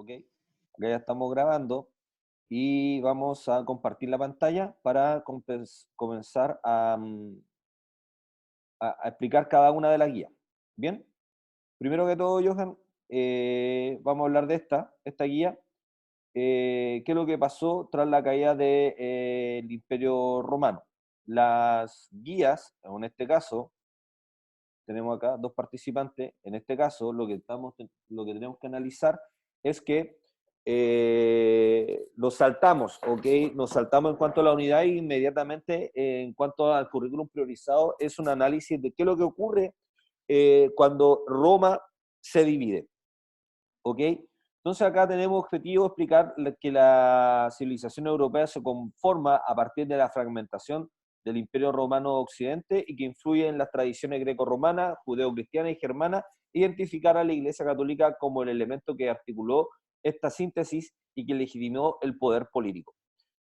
¿ok? Acá ya estamos grabando y vamos a compartir la pantalla para comenzar a explicar cada una de las guías. Bien, primero que todo, Johan, vamos a hablar de esta guía. ¿Qué es lo que pasó tras la caída del Imperio Romano? Las guías, en este caso, tenemos acá dos participantes. En este caso, lo que tenemos que analizar es que nos saltamos, ¿ok? Nos saltamos en cuanto a la unidad y inmediatamente en cuanto al currículum priorizado es un análisis de qué es lo que ocurre cuando Roma se divide, ¿ok? Entonces acá tenemos objetivo explicar que la civilización europea se conforma a partir de la fragmentación del Imperio Romano Occidente y que influye en las tradiciones greco-romanas, judeo-cristianas y germanas, identificar a la Iglesia Católica como el elemento que articuló esta síntesis y que legitimó el poder político.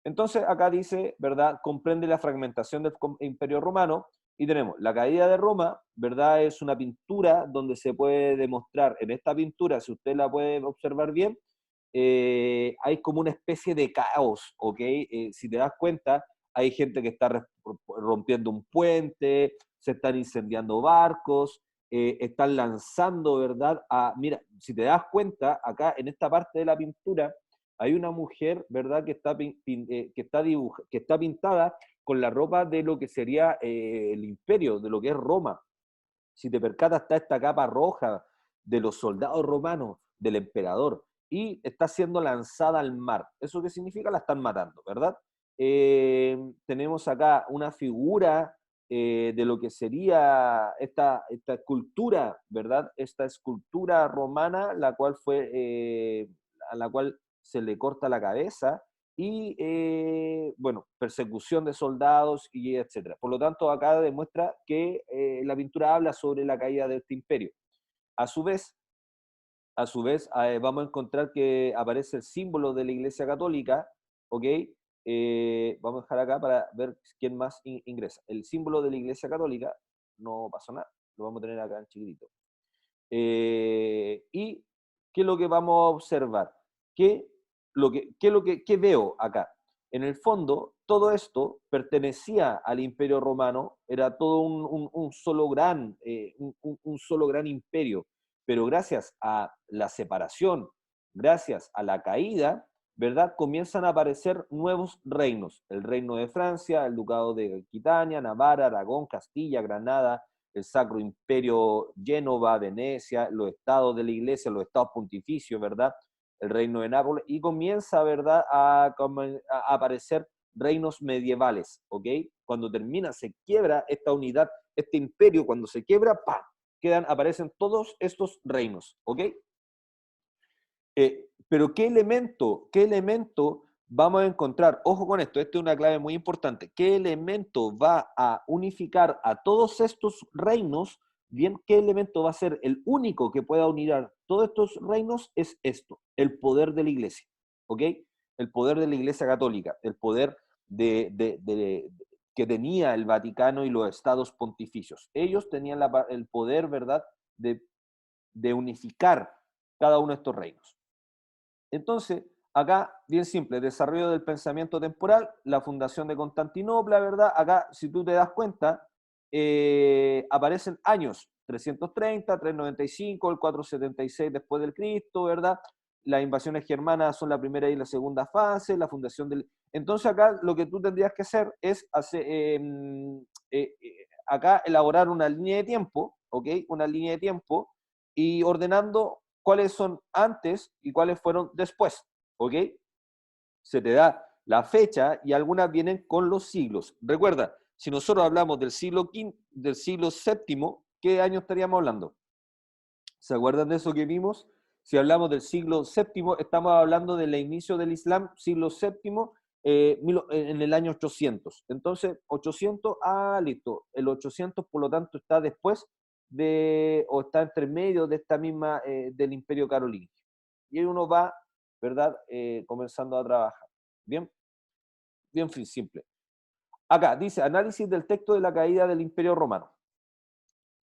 Entonces acá dice, ¿verdad? Comprende la fragmentación del Imperio Romano y tenemos la caída de Roma, ¿verdad? Es una pintura donde se puede demostrar, en esta pintura, si usted la puede observar bien, hay como una especie de caos, ¿ok? Si te das cuenta, hay gente que está rompiendo un puente, se están incendiando barcos, están lanzando, ¿verdad? Mira, si te das cuenta, acá en esta parte de la pintura hay una mujer, ¿verdad? Que está pintada con la ropa de lo que sería el imperio, de lo que es Roma. Si te percatas, está esta capa roja de los soldados romanos, del emperador, y está siendo lanzada al mar. ¿Eso qué significa? La están matando, ¿verdad? Tenemos acá una figura de lo que sería esta escultura, ¿verdad? Esta escultura romana, a la cual se le corta la cabeza, y bueno, persecución de soldados y etcétera. Por lo tanto, acá demuestra que la pintura habla sobre la caída de este imperio. A su vez, vamos a encontrar que aparece el símbolo de la Iglesia Católica, ¿ok? Vamos a dejar acá para ver quién más ingresa. El símbolo de la Iglesia Católica, no pasó nada, lo vamos a tener acá en chiquitito. ¿Y qué es lo que vamos a observar? ¿Qué veo acá? En el fondo, todo esto pertenecía al Imperio Romano, era todo un solo un solo gran imperio, pero gracias a la separación, gracias a la caída, ¿verdad? Comienzan a aparecer nuevos reinos. El reino de Francia, el ducado de Aquitania, Navarra, Aragón, Castilla, Granada, el Sacro Imperio Génova, Venecia, los estados de la iglesia, los estados pontificios, ¿verdad? El reino de Nápoles, y comienza, ¿verdad?, a aparecer reinos medievales, ¿ok? Cuando termina, se quiebra esta unidad, este imperio, cuando se quiebra, ¡pam!, aparecen todos estos reinos, ¿ok? Pero qué elemento vamos a encontrar? Ojo con esto, esta es una clave muy importante. ¿Qué elemento va a unificar a todos estos reinos? Bien, ¿qué elemento va a ser el único que pueda unir a todos estos reinos? Es esto, el poder de la iglesia, ¿ok? El poder de la iglesia católica, el poder que tenía el Vaticano y los estados pontificios. Ellos tenían el poder, ¿verdad?, de unificar cada uno de estos reinos. Entonces, acá, bien simple, desarrollo del pensamiento temporal, la fundación de Constantinopla, ¿verdad? Acá, si tú te das cuenta, aparecen años, 330, 395, el 476 después del Cristo, ¿verdad? Las invasiones germanas son la primera y la segunda fase, la fundación del... Entonces acá lo que tú tendrías que hacer es acá elaborar una línea de tiempo, ¿ok? Una línea de tiempo y ordenando cuáles son antes y cuáles fueron después, ¿ok? Se te da la fecha y algunas vienen con los siglos. Recuerda, si nosotros hablamos del siglo VII, ¿qué año estaríamos hablando? ¿Se acuerdan de eso que vimos? Si hablamos del siglo VII, estamos hablando del inicio del Islam, siglo VII, en el año 800. Entonces, 800, listo. El 800, por lo tanto, está después o está entre medio de esta misma, del Imperio Carolingio. Y ahí uno va, ¿verdad?, comenzando a trabajar. Bien, bien simple. Acá dice, análisis del texto de la caída del Imperio Romano.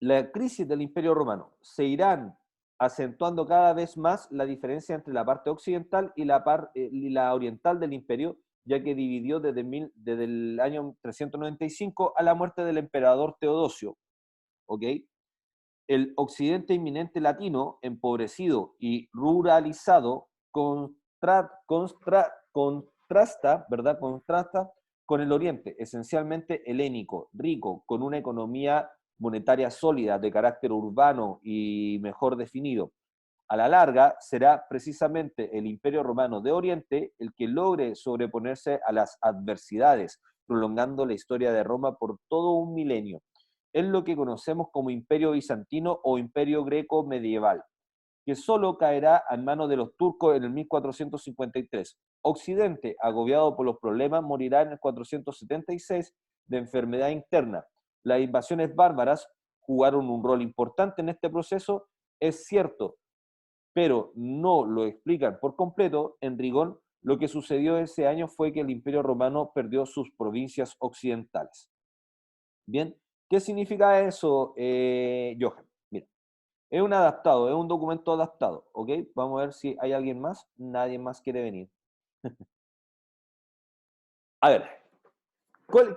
La crisis del Imperio Romano. ¿Se irán acentuando cada vez más la diferencia entre la parte occidental y la oriental del imperio, ya que dividió desde el año 395 a la muerte del emperador Teodosio. ¿Ok? El occidente inminente latino, empobrecido y ruralizado, contrasta, ¿verdad? Contrasta con el oriente, esencialmente helénico, rico, con una economía monetaria sólida, de carácter urbano y mejor definido. A la larga, será precisamente el Imperio Romano de Oriente el que logre sobreponerse a las adversidades, prolongando la historia de Roma por todo un milenio. Es lo que conocemos como Imperio Bizantino o Imperio Greco medieval, que solo caerá en manos de los turcos en el 1453. Occidente, agobiado por los problemas, morirá en el 476 de enfermedad interna. Las invasiones bárbaras jugaron un rol importante en este proceso, es cierto, pero no lo explican por completo. En rigor, lo que sucedió ese año fue que el Imperio Romano perdió sus provincias occidentales. Bien, ¿qué significa eso, Johan? Mira, es un adaptado, es un documento adaptado, ¿ok? Vamos a ver si hay alguien más. Nadie más quiere venir. A ver,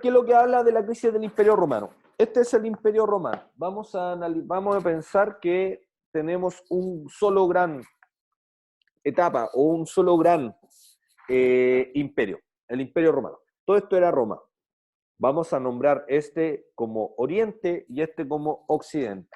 ¿qué es lo que habla de la crisis del Imperio Romano? Este es el Imperio Romano. Vamos a pensar que tenemos un solo gran etapa o un solo gran imperio, el Imperio Romano. Todo esto era Roma. Vamos a nombrar este como Oriente y este como Occidente.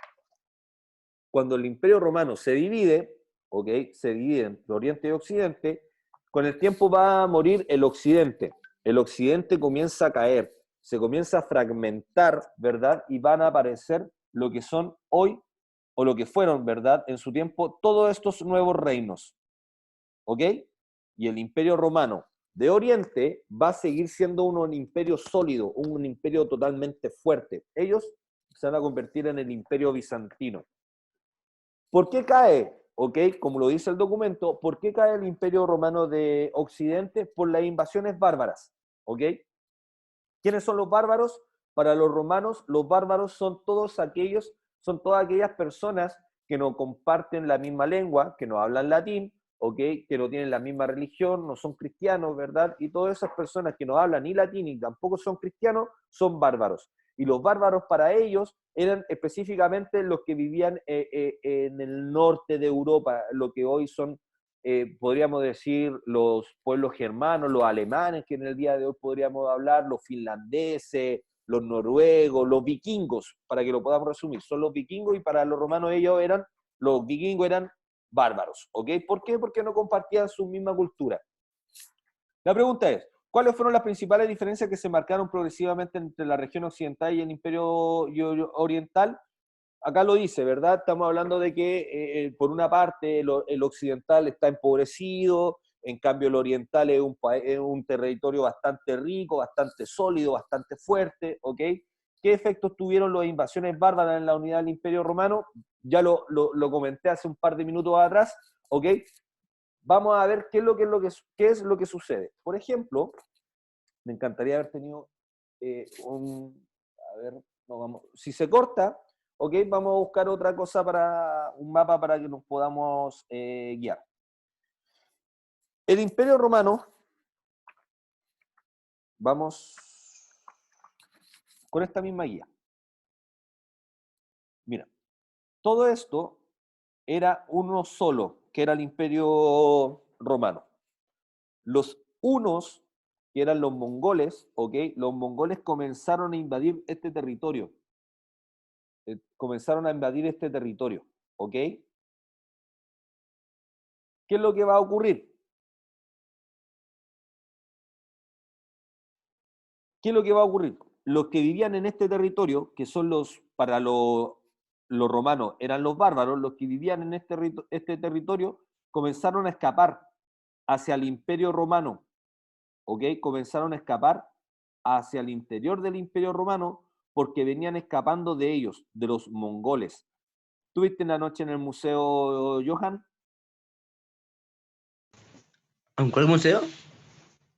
Cuando el Imperio Romano se divide, ¿ok? Se divide entre Oriente y Occidente, con el tiempo va a morir el Occidente. El Occidente comienza a caer, se comienza a fragmentar, ¿verdad? Y van a aparecer lo que son hoy, o lo que fueron, ¿verdad? En su tiempo, todos estos nuevos reinos. ¿Ok? Y el Imperio Romano de Oriente va a seguir siendo un imperio sólido, un imperio totalmente fuerte. Ellos se van a convertir en el Imperio Bizantino. ¿Por qué cae? ¿Ok? Como lo dice el documento, ¿por qué cae el Imperio Romano de Occidente? Por las invasiones bárbaras. ¿Ok? ¿Quiénes son los bárbaros? Para los bárbaros son son todas aquellas personas que no comparten la misma lengua, que no hablan latín, ¿ok? Que no tienen la misma religión, no son cristianos, ¿verdad? Y todas esas personas que no hablan ni latín y tampoco son cristianos, son bárbaros. Y los bárbaros para ellos eran específicamente los que vivían en el norte de Europa, lo que hoy son podríamos decir, los pueblos germanos, los alemanes, que en el día de hoy podríamos hablar, los finlandeses, los noruegos, los vikingos, para que lo podamos resumir. Son los vikingos y para los romanos los vikingos eran bárbaros, ¿ok? ¿Por qué? Porque no compartían su misma cultura. La pregunta es, ¿cuáles fueron las principales diferencias que se marcaron progresivamente entre la región occidental y el imperio oriental? Acá lo dice, ¿verdad? Estamos hablando de que por una parte el occidental está empobrecido, en cambio el oriental es un territorio bastante rico, bastante sólido, bastante fuerte, ¿ok? ¿Qué efectos tuvieron las invasiones bárbaras en la unidad del Imperio Romano? Ya lo comenté hace un par de minutos atrás, ¿ok? Vamos a ver qué es lo que sucede. Por ejemplo, me encantaría haber tenido a ver, no, vamos, si se corta, ok, vamos a buscar otra cosa un mapa para que nos podamos guiar. El Imperio Romano, vamos con esta misma guía. Mira, todo esto era uno solo, que era el Imperio Romano. Los unos, que eran los mongoles, ok, los mongoles comenzaron a invadir este territorio. Comenzaron a invadir este territorio, ¿ok? ¿Qué es lo que va a ocurrir? ¿Qué es lo que va a ocurrir? Los que vivían en este territorio, que son para los romanos eran los bárbaros, los que vivían en este territorio comenzaron a escapar hacia el imperio romano, ¿ok? Comenzaron a escapar hacia el interior del imperio romano porque venían escapando de ellos, de los mongoles. ¿Tuviste una noche en el museo, Johan? ¿En cuál museo?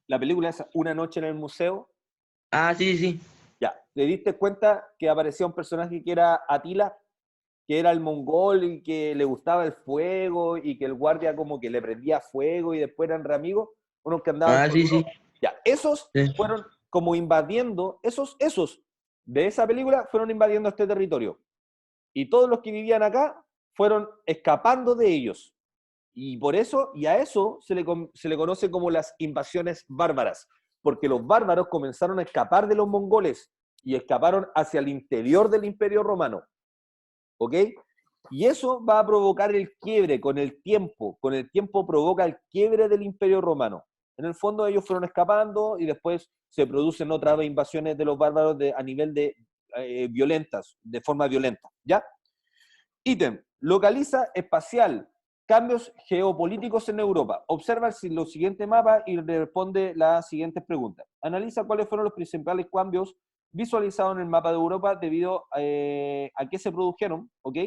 La película es Una noche en el museo. Ah, sí, sí, sí. Ya, ¿te diste cuenta que aparecía un personaje que era Atila? que era el mongol y que le gustaba el fuego y que el guardia como que le prendía fuego y después eran re amigos, unos que andaban Ah, con sí, uno. sí. Ya, esos Sí. fueron como invadiendo, esos de esa película fueron invadiendo este territorio. Y todos los que vivían acá fueron escapando de ellos. Y por eso, y a eso se le conoce como las invasiones bárbaras, porque los bárbaros comenzaron a escapar de los mongoles y escaparon hacia el interior del Imperio Romano. ¿Ok? Y eso va a provocar el quiebre con el tiempo provoca el quiebre del Imperio Romano. En el fondo ellos fueron escapando y después se producen otras invasiones de los bárbaros a nivel de violentas, de forma violenta, ¿ya? Ítem, localiza espacial, cambios geopolíticos en Europa. Observa los siguientes mapas y responde las siguientes preguntas. Analiza cuáles fueron los principales cambios visualizados en el mapa de Europa debido a qué se produjeron, ¿ok?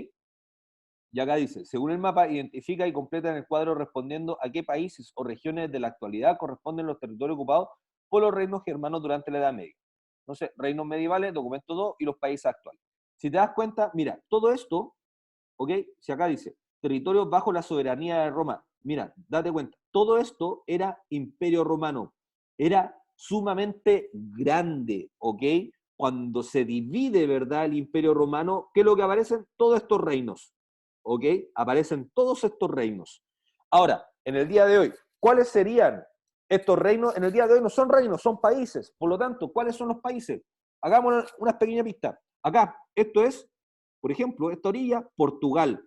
Y acá dice, según el mapa, identifica y completa en el cuadro respondiendo a qué países o regiones de la actualidad corresponden los territorios ocupados por los reinos germanos durante la Edad Media. Entonces, reinos medievales, documento 2 y los países actuales. Si te das cuenta, mira, todo esto, ¿ok? Si acá dice, territorios bajo la soberanía de Roma, mira, date cuenta, todo esto era imperio romano, era sumamente grande, ¿ok? Cuando se divide, ¿verdad?, el imperio romano, ¿qué es lo que aparecen? Todos estos reinos, ¿ok? Aparecen todos estos reinos. Ahora, en el día de hoy, ¿cuáles serían estos reinos? En el día de hoy no son reinos, son países. Por lo tanto, ¿cuáles son los países? Hagamos unas pequeñas pistas. Acá, esto es, por ejemplo, esta orilla, Portugal.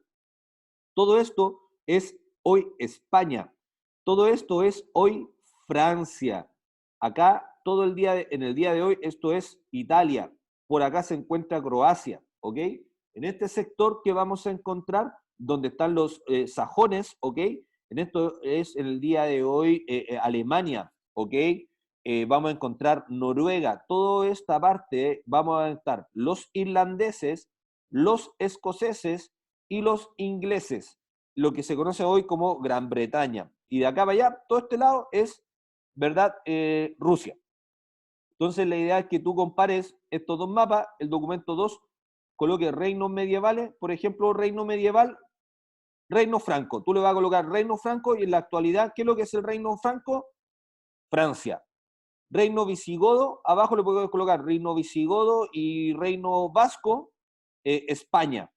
Todo esto es hoy España. Todo esto es hoy Francia. Acá, en el día de hoy, esto es Italia. Por acá se encuentra Croacia, ¿ok? En este sector que vamos a encontrar, donde están los sajones, ¿ok? En esto es en el día de hoy Alemania, ¿ok? Vamos a encontrar Noruega. Toda esta parte vamos a estar los irlandeses, los escoceses y los ingleses, lo que se conoce hoy como Gran Bretaña. Y de acá para allá, todo este lado es, ¿verdad? Rusia. Entonces la idea es que tú compares estos dos mapas, el documento 2 coloque reinos medievales, por ejemplo, reino medieval, reino franco. Tú le vas a colocar reino franco y en la actualidad, ¿qué es lo que es el reino franco? Francia. Reino visigodo, abajo le puedes colocar reino visigodo y reino vasco, España.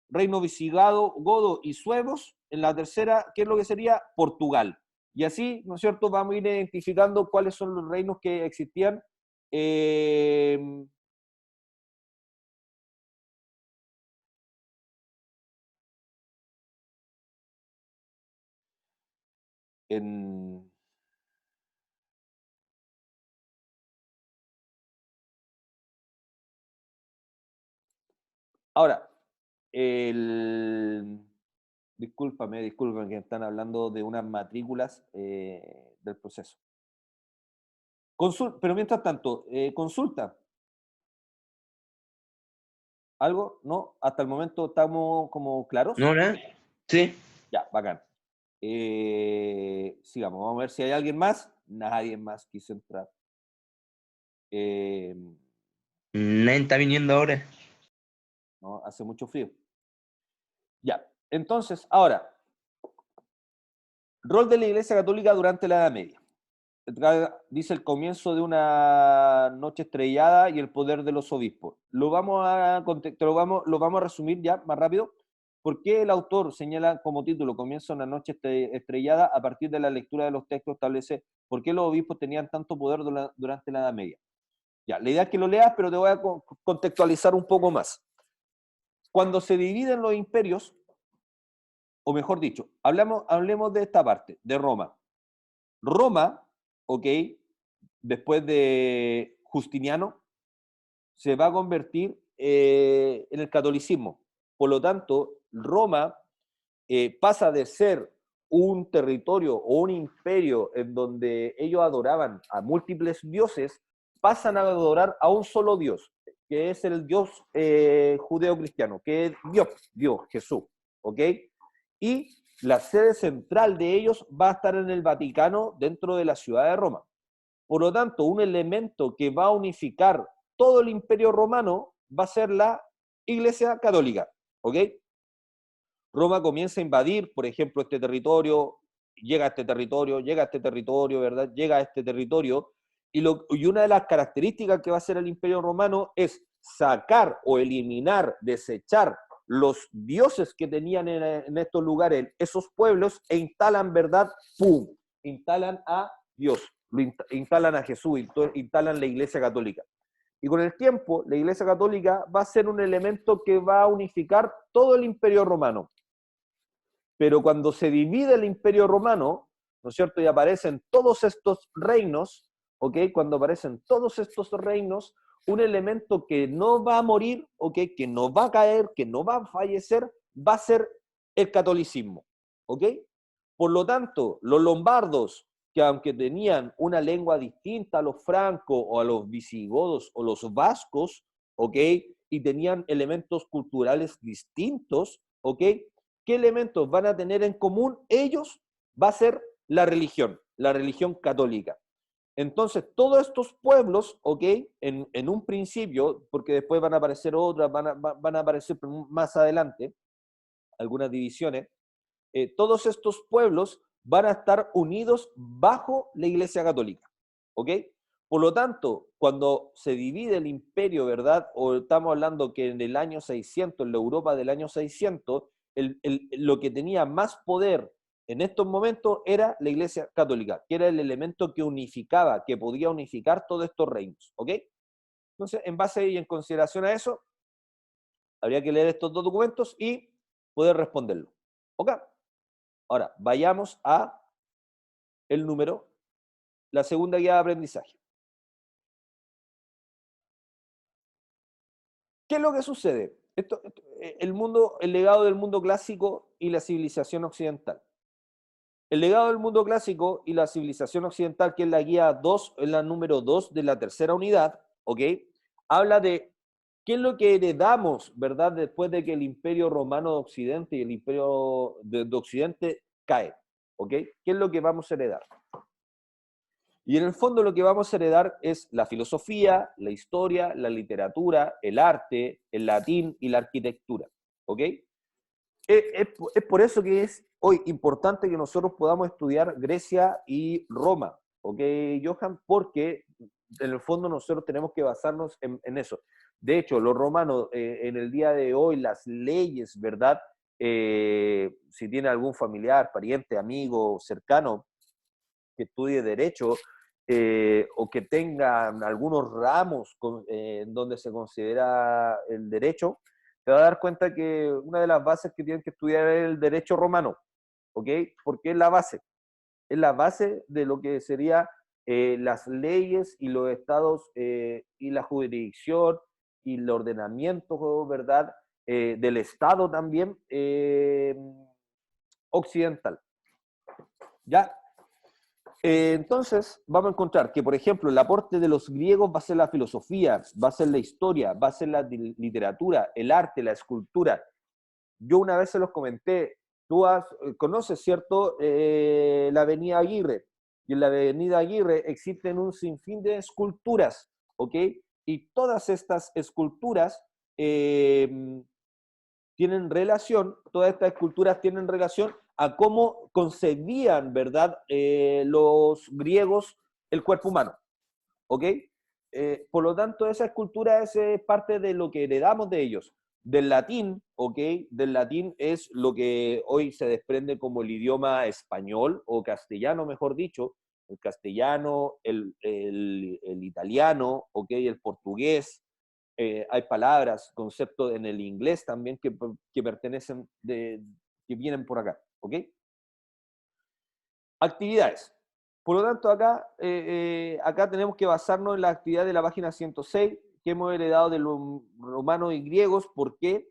Reino Visigado, Godo y Suevos. En la tercera, ¿qué es lo que sería? Portugal. Y así, ¿no es cierto? Vamos a ir identificando cuáles son los reinos que existían eh, en... Ahora, el... discúlpame, que están hablando de unas matrículas del proceso. Pero mientras tanto, consulta. ¿Algo? ¿No? Hasta el momento estamos como claros. ¿No, no? Sí. Ya, bacán. Sigamos, vamos a ver si hay alguien más. Nadie más quiso entrar. Eh, Nadie está viniendo ahora. no, hace mucho frío. Ya, entonces, ahora, rol de la Iglesia Católica durante la Edad Media. Dice el comienzo de una noche estrellada y el poder de los obispos. Lo vamos a resumir ya más rápido. ¿Por qué el autor señala como título comienzo de una noche estrellada? A partir de la lectura de los textos establece por qué los obispos tenían tanto poder durante la Edad Media. Ya, la idea es que lo leas, pero te voy a contextualizar un poco más. Cuando se dividen los imperios, o mejor dicho, hablemos de esta parte, de Roma. Roma, ok, después de Justiniano, se va a convertir en el catolicismo. Por lo tanto, Roma pasa de ser un territorio o un imperio en donde ellos adoraban a múltiples dioses, pasan a adorar a un solo Dios, que es el Dios judeo-cristiano, que es Dios, Jesús, ¿ok? Y la sede central de ellos va a estar en el Vaticano, dentro de la ciudad de Roma. Por lo tanto, un elemento que va a unificar todo el imperio romano va a ser la Iglesia Católica, ¿ok? Roma comienza a invadir, por ejemplo, este territorio, llega a este territorio, llega a este territorio, ¿verdad? Llega a este territorio, y una de las características que va a hacer el Imperio Romano es sacar o eliminar, desechar los dioses que tenían en estos lugares, esos pueblos, e instalan, ¿verdad? ¡Pum! Instalan a Dios, instalan a Jesús, instalan la Iglesia Católica. Y con el tiempo, la Iglesia Católica va a ser un elemento que va a unificar todo el Imperio Romano. Pero cuando se divide el Imperio Romano, ¿no es cierto? Y aparecen todos estos reinos, ¿ok? Cuando aparecen todos estos reinos, un elemento que no va a morir, ¿ok? Que no va a caer, que no va a fallecer, va a ser el catolicismo, ¿ok? Por lo tanto, los lombardos, que aunque tenían una lengua distinta a los francos o a los visigodos o los vascos, ¿ok? Y tenían elementos culturales distintos, ¿ok? ¿Qué elementos van a tener en común ellos? Va a ser la religión católica. Entonces, todos estos pueblos, ¿ok? En un principio, porque después van a aparecer otras, van a aparecer más adelante, algunas divisiones, todos estos pueblos van a estar unidos bajo la Iglesia Católica, ¿ok? Por lo tanto, cuando se divide el imperio, ¿verdad? O estamos hablando que en el año 600, en la Europa del año 600, lo que tenía más poder en estos momentos era la Iglesia Católica, que era el elemento que unificaba, que podía unificar todos estos reinos, ¿ok? Entonces, en base y en consideración a eso, habría que leer estos dos documentos y poder responderlo, ¿ok? Ahora, vayamos a el número, la segunda guía de aprendizaje. ¿Qué es lo que sucede? El legado del mundo clásico y la civilización occidental. El legado del mundo clásico y la civilización occidental, que es la guía 2, es la número 2 de la tercera unidad, ¿ok? Habla de qué es lo que heredamos, ¿verdad? Después de que el Imperio Romano de Occidente y el Imperio de Occidente cae, ¿ok? ¿Qué es lo que vamos a heredar? Y en el fondo lo que vamos a heredar es la filosofía, la historia, la literatura, el arte, el latín y la arquitectura, ¿ok? Es por eso que es hoy importante que nosotros podamos estudiar Grecia y Roma, ¿ok, Johan? Porque en el fondo nosotros tenemos que basarnos en eso. De hecho, los romanos en el día de hoy, las leyes, ¿verdad? Si tiene algún familiar, pariente, amigo, cercano que estudie derecho, o que tengan algunos ramos en donde se considera el derecho, te vas a dar cuenta que una de las bases que tienen que estudiar es el derecho romano, ¿ok? Porque es la base de lo que sería las leyes y los estados y la jurisdicción y el ordenamiento, ¿verdad? Del Estado también occidental. ¿Ya? Entonces, vamos a encontrar que, por ejemplo, el aporte de los griegos va a ser la filosofía, va a ser la historia, va a ser la literatura, el arte, la escultura. Yo una vez se los comenté, conoces, ¿cierto?, la Avenida Aguirre. Y en la Avenida Aguirre existen un sinfín de esculturas, ¿ok? Y todas estas esculturas tienen relación, todas estas esculturas tienen relación a cómo concebían, ¿verdad?, los griegos el cuerpo humano, ¿ok? Por lo tanto, esa escultura es parte de lo que heredamos de ellos. Del latín, ¿ok? Del latín es lo que hoy se desprende como el idioma español o castellano, mejor dicho, el castellano, el italiano, ¿ok? El portugués. Hay palabras, conceptos en el inglés también que pertenecen, que vienen por acá, ¿ok? Actividades. Por lo tanto, acá tenemos que basarnos en la actividad de la página 106, que hemos heredado de los romanos y griegos, por qué,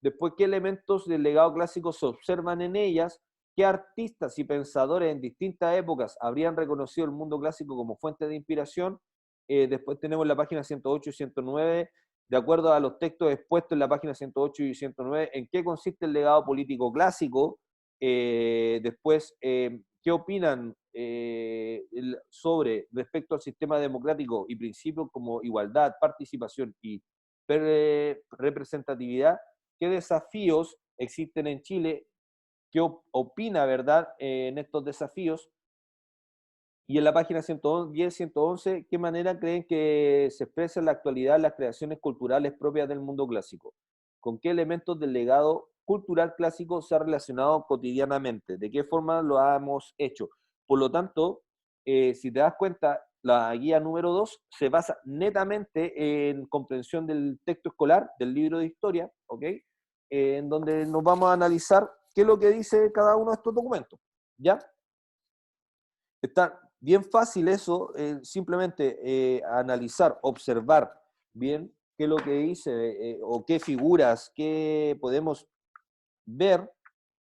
después qué elementos del legado clásico se observan en ellas, qué artistas y pensadores en distintas épocas habrían reconocido el mundo clásico como fuente de inspiración. Después tenemos la página 108 y 109, de acuerdo a los textos expuestos en la página 108 y 109, en qué consiste el legado político clásico. Después, ¿qué opinan sobre respecto al sistema democrático y principios como igualdad, participación y representatividad? ¿Qué desafíos existen en Chile qué opina, ¿verdad?, en estos desafíos. Y en la página 110, 111, ¿qué manera creen que se expresa en la actualidad las creaciones culturales propias del mundo clásico? ¿Con qué elementos del legado cultural clásico se ha relacionado cotidianamente? ¿De qué forma lo hemos hecho? Por lo tanto, si te das cuenta, la guía número 2 se basa netamente en comprensión del texto escolar, del libro de historia, ¿ok? En donde nos vamos a analizar qué es lo que dice cada uno de estos documentos, ¿ya? Está bien fácil eso, simplemente analizar, observar bien qué es lo que dice o qué figuras, qué podemos ver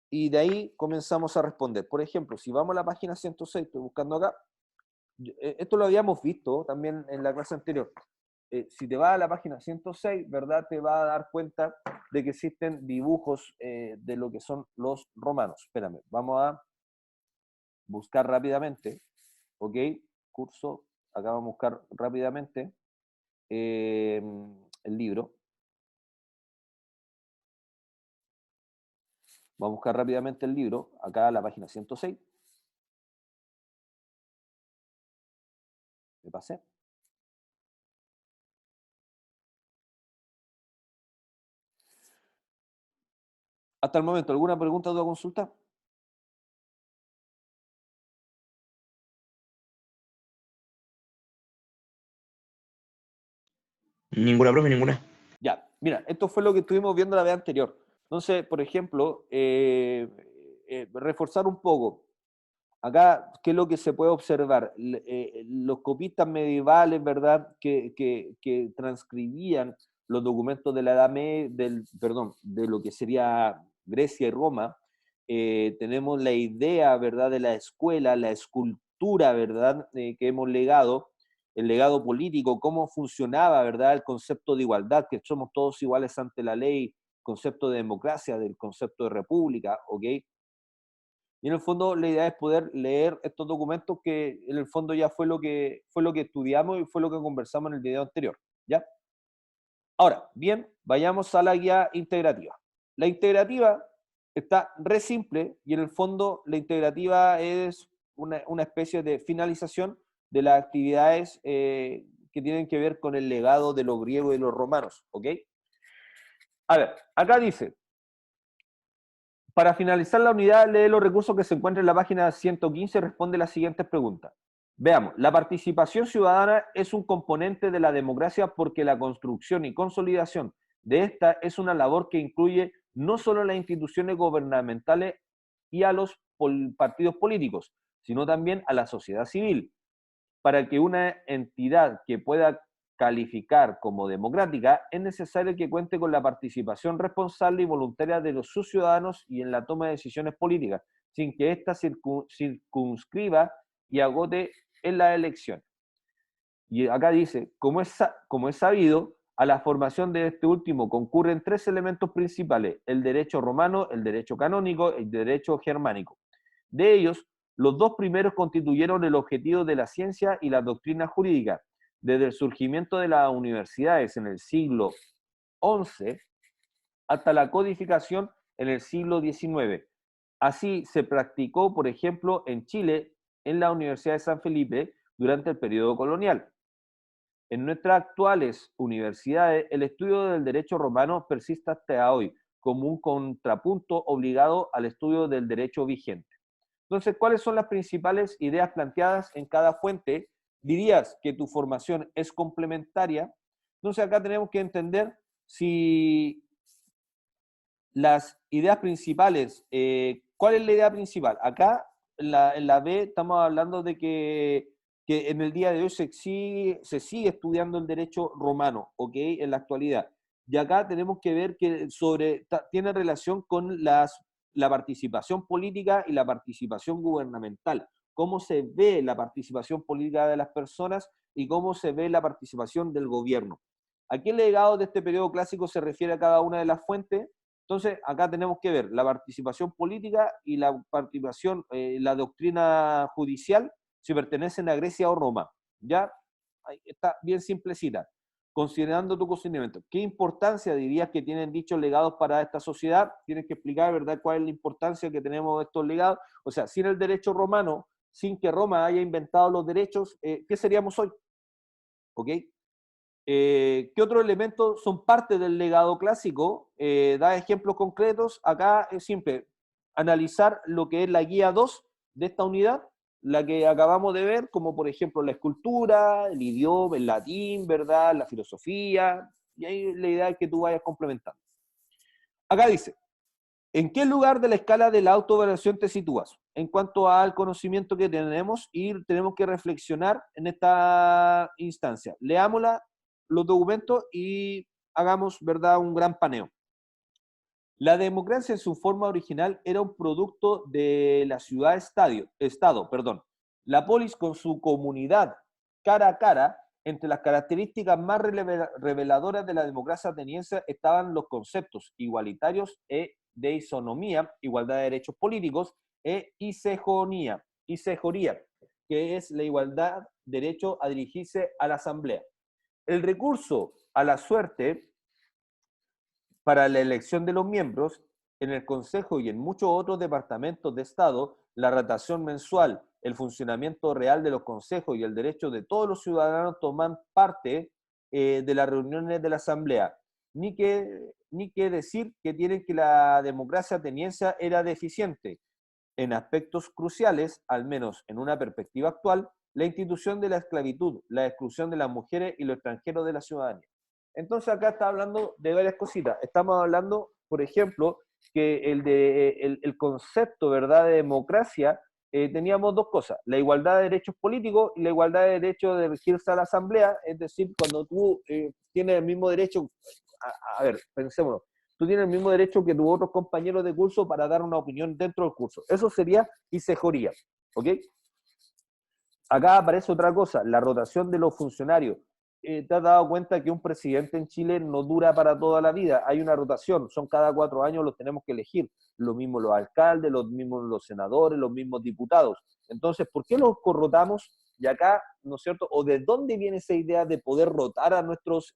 y de ahí comenzamos a responder. Por ejemplo, si vamos a la página 106, estoy buscando acá, esto lo habíamos visto también en la clase anterior. Si te vas a la página 106, ¿verdad? Te va a dar cuenta de que existen dibujos de lo que son los romanos. Espérame, vamos a buscar rápidamente. ¿Ok? Curso, acá vamos a buscar rápidamente el libro. Vamos a buscar rápidamente el libro, acá a la página 106. Me pasé. Hasta el momento, ¿alguna pregunta o consulta? Ninguna, profe, ninguna. Ya, mira, esto fue lo que estuvimos viendo la vez anterior. Entonces, por ejemplo, reforzar un poco. Acá, ¿qué es lo que se puede observar? Los copistas medievales, ¿verdad?, que transcribían los documentos de la Edad Media, perdón, de lo que sería Grecia y Roma, tenemos la idea, ¿verdad?, de la escuela, la escultura, ¿verdad?, que hemos legado, el legado político, cómo funcionaba, ¿verdad?, el concepto de igualdad, que somos todos iguales ante la ley, concepto de democracia, del concepto de república, ¿ok? Y en el fondo la idea es poder leer estos documentos que en el fondo ya fue lo que estudiamos y fue lo que conversamos en el video anterior, ¿ya? Ahora, bien, vayamos a la guía integrativa. La integrativa está re simple y en el fondo la integrativa es una especie de finalización de las actividades que tienen que ver con el legado de los griegos y los romanos, ¿ok? A ver, acá dice, para finalizar la unidad, lee los recursos que se encuentran en la página 115 y responde las siguientes preguntas. Veamos, la participación ciudadana es un componente de la democracia porque la construcción y consolidación de esta es una labor que incluye no solo a las instituciones gubernamentales y a los partidos políticos, sino también a la sociedad civil. Para que una entidad que pueda calificar como democrática, es necesario que cuente con la participación responsable y voluntaria de sus ciudadanos y en la toma de decisiones políticas, sin que ésta circunscriba y agote en la elección. Y acá dice, como es sabido, a la formación de este último concurren tres elementos principales, el derecho romano, el derecho canónico y el derecho germánico. De ellos, los dos primeros constituyeron el objetivo de la ciencia y la doctrina jurídica. Desde el surgimiento de las universidades en el siglo XI hasta la codificación en el siglo XIX. Así se practicó, por ejemplo, en Chile, en la Universidad de San Felipe, durante el periodo colonial. En nuestras actuales universidades, el estudio del derecho romano persiste hasta hoy como un contrapunto obligado al estudio del derecho vigente. Entonces, ¿cuáles son las principales ideas planteadas en cada fuente? Dirías que tu formación es complementaria. Entonces, acá tenemos que entender si las ideas principales, ¿cuál es la idea principal? Acá, en la B, estamos hablando de que en el día de hoy se sigue estudiando el derecho romano, ¿ok? En la actualidad. Y acá tenemos que ver que tiene relación con la participación política y la participación gubernamental. Cómo se ve la participación política de las personas y cómo se ve la participación del gobierno. ¿A qué legado de este periodo clásico se refiere a cada una de las fuentes? Entonces, acá tenemos que ver la participación política y la participación, la doctrina judicial, si pertenecen a Grecia o Roma. ¿Ya? Ahí está bien simplecita. considerando tu conocimiento, ¿qué importancia dirías que tienen dichos legados para esta sociedad? Tienes que explicar, ¿verdad?, cuál es la importancia que tenemos de estos legados. O sea, sin el derecho romano, sin que Roma haya inventado los derechos, ¿qué seríamos hoy? ¿Ok? ¿Qué otros elementos son parte del legado clásico? Da ejemplos concretos. Acá es simple, analizar lo que es la guía 2 de esta unidad, la que acabamos de ver, como por ejemplo la escultura, el idioma, el latín, ¿verdad? La filosofía, y ahí la idea es que tú vayas complementando. Acá dice, ¿en qué lugar de la escala de la autoevaluación te sitúas? En cuanto al conocimiento que tenemos y tenemos que reflexionar en esta instancia. Leámosla, los documentos y hagamos, ¿verdad?, un gran paneo. La democracia en su forma original era un producto de la ciudad-estado, perdón. La polis con su comunidad cara a cara. Entre las características más reveladoras de la democracia ateniense estaban los conceptos igualitarios de isonomía, igualdad de derechos políticos, e isejoría, que es la igualdad de derecho a dirigirse a la asamblea. El recurso a la suerte para la elección de los miembros, en el Consejo y en muchos otros departamentos de Estado, la rotación mensual, el funcionamiento real de los consejos y el derecho de todos los ciudadanos a tomar parte de las reuniones de la Asamblea. Ni que decir que tienen que la democracia ateniense era deficiente. En aspectos cruciales, al menos en una perspectiva actual, la institución de la esclavitud, la exclusión de las mujeres y los extranjeros de la ciudadanía. Entonces acá está hablando de varias cositas. Estamos hablando, por ejemplo, que el concepto, ¿verdad?, de democracia, teníamos dos cosas, la igualdad de derechos políticos y la igualdad de derechos de elegirse a la asamblea, es decir, cuando tú tienes el mismo derecho, a ver, pensémonos, tú tienes el mismo derecho que tus otros compañeros de curso para dar una opinión dentro del curso. Eso sería isejoría, ¿ok? Acá aparece otra cosa, la rotación de los funcionarios. ¿Te has dado cuenta que un presidente en Chile no dura para toda la vida? Hay una rotación, son cada 4 años, los tenemos que elegir. Lo mismo los alcaldes, los mismos los senadores, los mismos diputados. Entonces, ¿por qué los rotamos? Y acá, ¿no es cierto? ¿O de dónde viene esa idea de poder rotar a nuestros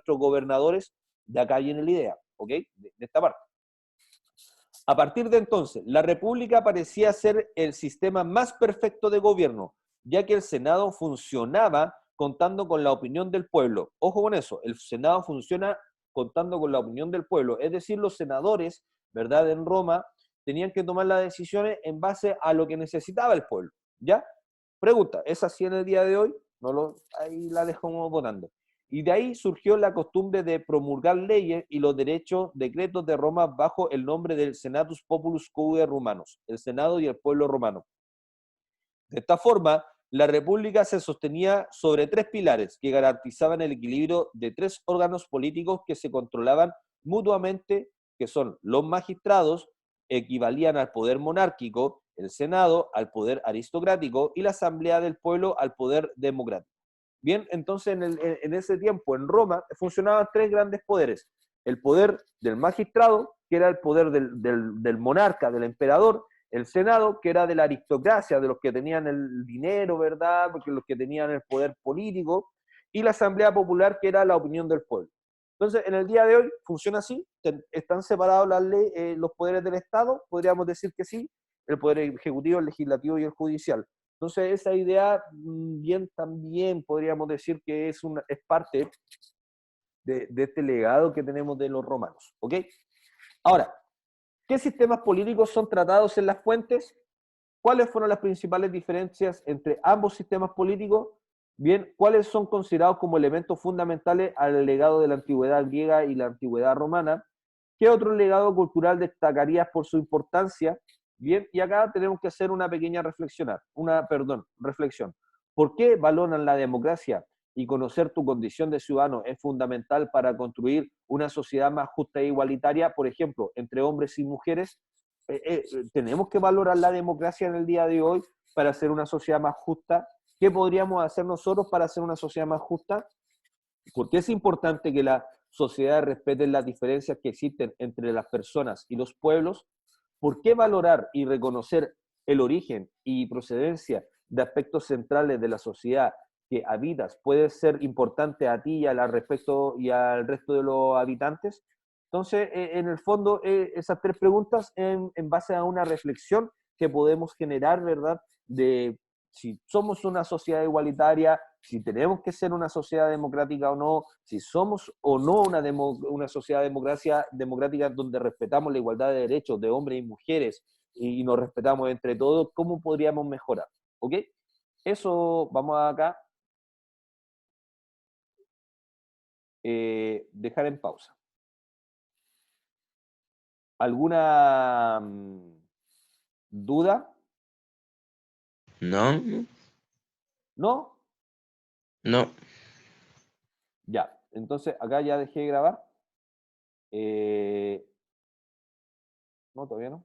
gobernadores? De acá viene la idea, ¿ok? De esta parte. A partir de entonces, la República parecía ser el sistema más perfecto de gobierno, ya que el Senado funcionaba contando con la opinión del pueblo. Ojo con eso, el Senado funciona contando con la opinión del pueblo, es decir, los senadores, ¿verdad?, en Roma, tenían que tomar las decisiones en base a lo que necesitaba el pueblo, ¿ya? Pregunta, ¿es así en el día de hoy? Ahí la dejamos votando. Y de ahí surgió la costumbre de promulgar leyes y los derechos decretos de Roma bajo el nombre del Senatus Populus Caude Romanus, el Senado y el pueblo romano. De esta forma, la República se sostenía sobre 3 pilares que garantizaban el equilibrio de 3 órganos políticos que se controlaban mutuamente, que son los magistrados, equivalían al poder monárquico, el Senado al poder aristocrático y la Asamblea del Pueblo al poder democrático. Bien, entonces en ese tiempo en Roma funcionaban 3 grandes poderes. El poder del magistrado, que era el poder del monarca, del emperador; el Senado, que era de la aristocracia, de los que tenían el dinero, ¿verdad?, porque los que tenían el poder político; y la Asamblea Popular, que era la opinión del pueblo. Entonces, en el día de hoy funciona así, están separados los poderes del Estado, podríamos decir que sí, el poder ejecutivo, el legislativo y el judicial. Entonces, esa idea bien también podríamos decir que es parte de este legado que tenemos de los romanos, ¿ok? Ahora, ¿qué sistemas políticos son tratados en las fuentes? ¿Cuáles fueron las principales diferencias entre ambos sistemas políticos? Bien, ¿cuáles son considerados como elementos fundamentales al legado de la antigüedad griega y la antigüedad romana? ¿Qué otro legado cultural destacarías por su importancia? Bien, y acá tenemos que hacer una pequeña reflexión. ¿Por qué valoran la democracia? Y conocer tu condición de ciudadano es fundamental para construir una sociedad más justa e igualitaria, por ejemplo, entre hombres y mujeres. Tenemos que valorar la democracia en el día de hoy para hacer una sociedad más justa. ¿Qué podríamos hacer nosotros para hacer una sociedad más justa? Porque es importante que la sociedad respete las diferencias que existen entre las personas y los pueblos. ¿Por qué valorar y reconocer el origen y procedencia de aspectos centrales de la sociedad que habitas puede ser importante a ti y al respecto y al resto de los habitantes. Entonces, en el fondo, esas tres preguntas en base a una reflexión que podemos generar, ¿verdad? De si somos una sociedad igualitaria, si tenemos que ser una sociedad democrática o no, si somos o no una sociedad democrática donde respetamos la igualdad de derechos de hombres y mujeres y nos respetamos entre todos, ¿cómo podríamos mejorar? ¿Ok? Eso vamos acá, dejar en pausa. ¿Alguna duda? No, ¿No? no. Ya. Entonces, acá ya dejé de grabar. No, todavía no.